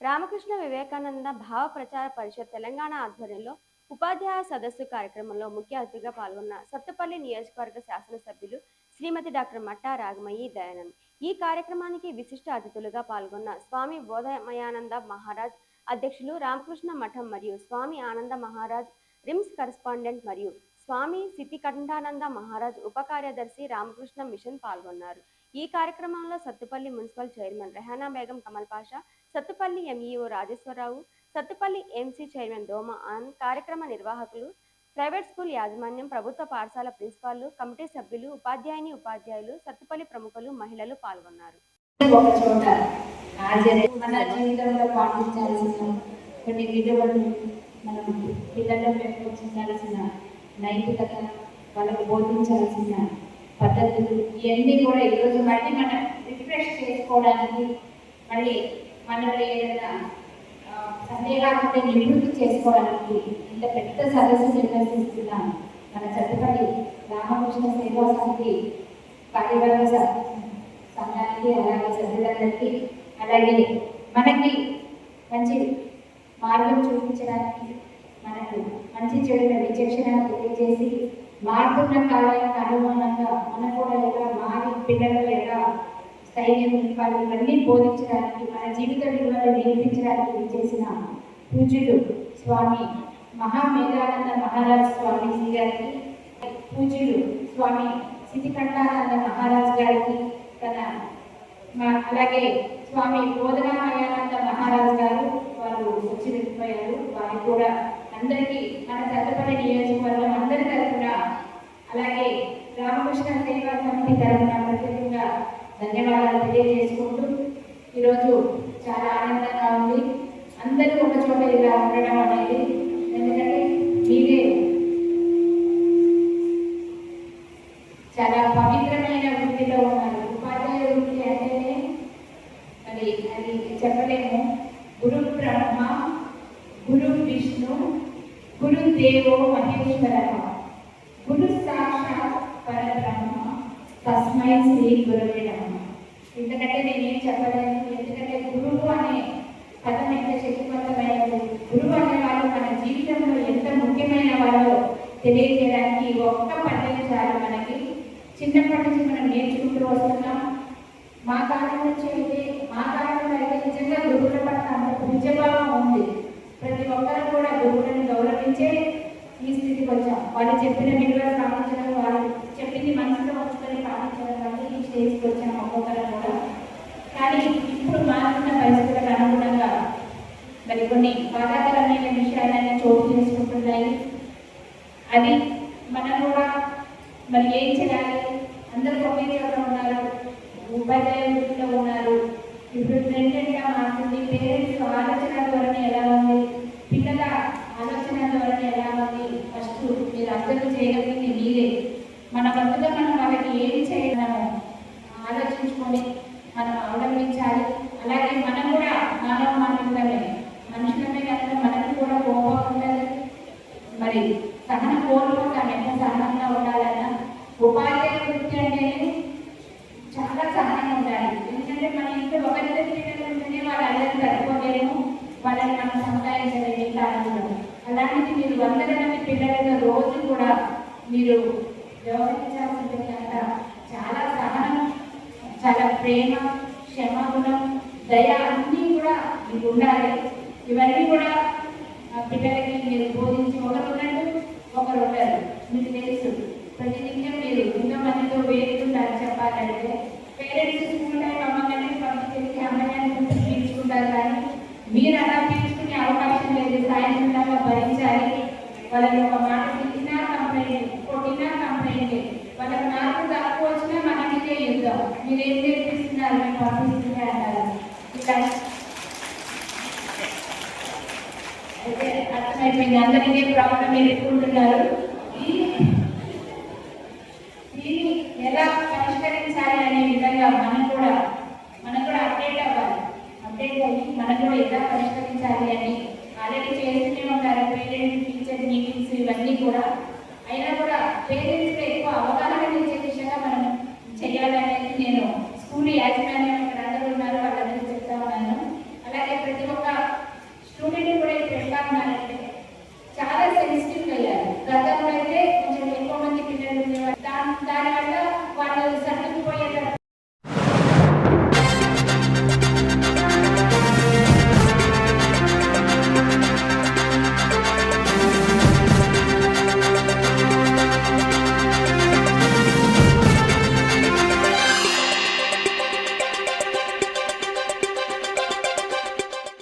రామకృష్ణ వివేకానంద భావ ప్రచార పరిషత్ తెలంగాణ ఆధ్వర్యంలో ఉపాధ్యాయ సదస్సు కార్యక్రమంలో ముఖ్య అతిథిగా పాల్గొన్న సత్తుపల్లి నియోజకవర్గ శాసనసభ్యులు శ్రీమతి డాక్టర్ మట్టా రాగమయ్యి దయానంద్. ఈ కార్యక్రమానికి విశిష్ట అతిథులుగా పాల్గొన్న స్వామి బోధమయానంద మహారాజ్ అధ్యక్షులు రామకృష్ణ మఠం మరియు స్వామి ఆనంద మహారాజ్ రిమ్స్ కరెస్పాండెంట్ మరియు స్వామి సిద్ధికంఠానంద మహారాజ్ ఉప కార్యదర్శి రామకృష్ణ మిషన్ పాల్గొన్నారు. ఈ కార్యక్రమంలో Sathupalli municipal chairman Rehana Begum Kamal Pasha, Sathupalli MEO Rajeswararao, Sathupalli MC chairman Doma Anand, కార్యక్రమ నిర్వాహకులు, ప్రైవేట్ స్కూల్ యాజమాన్యం, ప్రభుత్వ పాఠశాల ప్రిన్సిపాల్లు, కమిటీ సభ్యులు, ఉపాధ్యాయులు, సత్తుపల్లి ప్రముఖులు, మహిళలు పాల్గొన్నారు. మన జీవితంలో పాటించాల్సిన కొన్ని విలువలు, మనం పిల్లలను పెంపొందించాల్సిన నైతికత, వాళ్ళకు బోధించాల్సిన పద్ధతులు, ఇవన్నీ కూడా ఈరోజు మళ్ళీ మనం రిఫ్రెష్ చేసుకోవడానికి, మళ్ళీ మనలో ఏదైనా సందేహాలు నివృత్తి చేసుకోవడానికి ఇంత పెద్ద సదస్సు నిర్వహిస్తున్నాం. మన సత్తుపల్లి రామకృష్ణ సేవా సమితి కార్యవర్గ సంఘానికి, అలాగే సభ్యులందరికీ, అలాగే మనకి మంచి మార్గం చూపించడానికి, మనకు మంచి చెడుల విచక్షణ తెలియజేసి మారుతున్న కాలానికి అనుగుణంగా మనం కూడా ఎలా మారి పిల్లలు ఎలా స్థైర్యం నింపాలి ఇవన్నీ బోధించడానికి, మన జీవిత విలువలు నేర్పించడానికి చేసిన పూజ్యులు స్వామి మహామేధానంద మహారాజ్ స్వామీజీ గారికి, పూజ్యులు స్వామి సిద్ధికంఠానంద మహారాజ్ గారికి, అలాగే స్వామి బోధనామయానంద మహారాజ్ గారు వారు వచ్చి వెళ్ళిపోయారు. వారు కూడా అందరికీ మన సత్తుపల్లి నియోజకవర్గం అందరి తరఫున, అలాగే రామకృష్ణ సేవా సమితి తరఫున ప్రత్యేకంగా ధన్యవాదాలు తెలియజేసుకుంటూ, ఈరోజు చాలా ఆనందంగా ఉంది. అందరూ ఒక చోట ఇలా ఉండడం అనేది, ఎందుకంటే మీరే చాలా పవిత్రమైన వృత్తిలో ఉన్నారు. ఉపాధ్యాయ వృత్తి అంటేనే మరి అది చెప్పలేము. గురు బ్రహ్మ, గురు విష్ణు, గురు దేవో మహేశ్వర, గురు సాక్షాత్ పరబ్రహ్మ, తస్మై శ్రీ గురువే నమః. ఎందుకంటే నేనేం చెప్పలేను, ఎందుకంటే గురువు అనే పదం ఎంత శక్తివంతమైనది. గురువు అనే వాళ్ళు మన జీవితంలో ఎంత ముఖ్యమైన వాళ్ళో తెలియజేయడానికి ఒక్క పద్ధతి చాలు. మనకి చిన్నప్పటి నుంచి మనం నేర్చుకుంటూ వస్తున్నాం. మా కాలంలో అయితే నిజంగా గురువుల పట్ల అంత నిజభావం ఉంది. ప్రతి ఒక్కరు కూడా గురువులను గౌరవించే ఈ స్థితికి వచ్చాం. వాళ్ళు చెప్పిన విలువలు పాటించడం, వాళ్ళు చెప్పింది మనసులో వచ్చుకొని పాటించడం వల్ల ఈ స్టేజ్కి వచ్చాం ఒక్కొక్కరు కూడా. కానీ ఇప్పుడు మారుతున్న పరిస్థితులకు అనుగుణంగా మరి కొన్ని బాధాకరమైన విషయాలన్నీ చోటు చేసుకుంటున్నాయి. అది మనం కూడా మరి ఏం చేయాలి? అందరూ ఒకే చోట ఉన్నారు, ఉపాధ్యాయ వృత్తిలో ఉన్నారు. ఇప్పుడు ట్రెండెడ్గా మారుతుంది. పేరెంట్స్ ఆలోచన ధోరణి ఎలా ఉంది, పిల్లల ఆలోచన ధోరణి ఎలా ఉంది, ఫస్ట్ మీరు అర్థం చేయగలిగింది మీరే. మన వంతుగా మనం వాళ్ళకి ఏం చేయగలమో ఆలోచించుకొని మనం అవలంబించాలి. అలాగే మనం కూడా మానవులమే, మనుషులమే కనుక మనకు కూడా కోపం ఉండాలి. మరి సహన కోల్పోతాం, ఎంత సహనంగా ఉండాలన్నా. ఉపాధ్యాయ వృత్తి అంటేనే చాలా సహనంగా ఉండాలి. ఎందుకంటే మన ఇంట్లో ఒకరిద్దరు పిల్లలు ఉంటేనే వాళ్ళు అందరూ తట్టుకోలేము, వాళ్ళని మనం సంపాదించలేము కాలంలో. అలాంటిది మీరు 100 మంది పిల్లలతో రోజు కూడా మీరు వ్యవహరించాల్సింది కనుక చాలా సహనం, చాలా ప్రేమ, క్షమాగుణం, దయ అన్నీ కూడా మీకు ఉండాలి. ఇవన్నీ కూడా పిల్లలకి మీరు బోధించి, ఒకరు ఉన్నట్టు ఒకరు ఉంటారు. మీకు తెలుసు ప్రతినిత్యం మీరు ఎంతో మందితో వేరుకుంటారు. చెప్పాలంటే పేరెంట్స్ స్కూల్ టైం అమ్మగానే పంపించేసి అమ్మగారిని పీల్చుకుంటారు, కానీ మీరు అలా పీల్చుకునే అవకాశం లేదు. సాయంత్రంగా భరించాలి. వాళ్ళని ఒక మాట తిట్టినా కంప్లైంట్, కొట్టినా కంప్లైంట్, వాళ్ళకి మార్పు తక్కువ వచ్చినా మనకే యుద్ధం. మీరేం నేర్పిస్తున్నారు, మేము పంపిస్తుంటే అంటారు. ఇలా అయితే అర్థమైపోయింది, అందరికీ ప్రాబ్లం మీరు ఎదుర్కొంటున్నారు. దీన్ని ఎలా పరిష్కరించాలి అనే విధంగా మనం కూడా అప్డేట్ అవ్వాలి. అప్డేట్ అయ్యి మనం కూడా ఎలా పరిష్కరించాలి అని ఆల్రెడీ చేసి